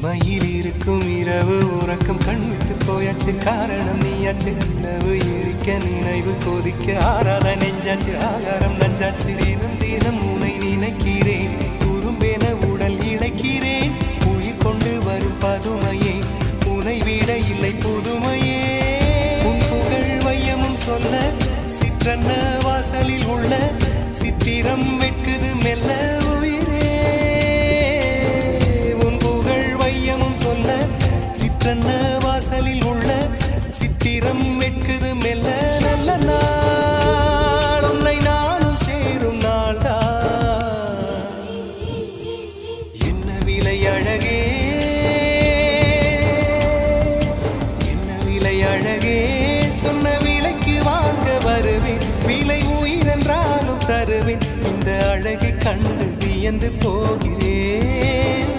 தனிமையில் இருக்கும் இரவு உறக்கம் கண்விட்டு போயாச்சு காரணம் நீயாச்சு நிலவு எரிக்க நினைவு கொதிக்க ஆறாத நெஞ்சாச்சு ஆகாரம் நஞ்சாச்சு தினம் தினம் உனை நினைக்கிறேன் துரும்பென உடல் இழைக்கிறேன் உயிர் கொண்டு வரும் பதுமையே உனை விட இல்லை புதுமையே உன் புகழ் வையமும் சொல்ல சிற்றன்ன வாசலில் உள்ள சித்திரம் வெட்குது மெல்ல உயிரே உன் புகழ் வையமும் சொல்ல சிற்றன்ன வாசலில் உள்ள சித்திரம் வெட்குது மெல்ல நல்ல நாள் உன்னை நானும் சேரும் நாள்தான் என்ன விலை அழகே என்ன விலை அழகே சொன்ன விலைக்கு வாங்க வருவேன் விலை உயிரென்றாலும் தருவேன் இந்த அழகை கண்டு வியந்து போகிறேன்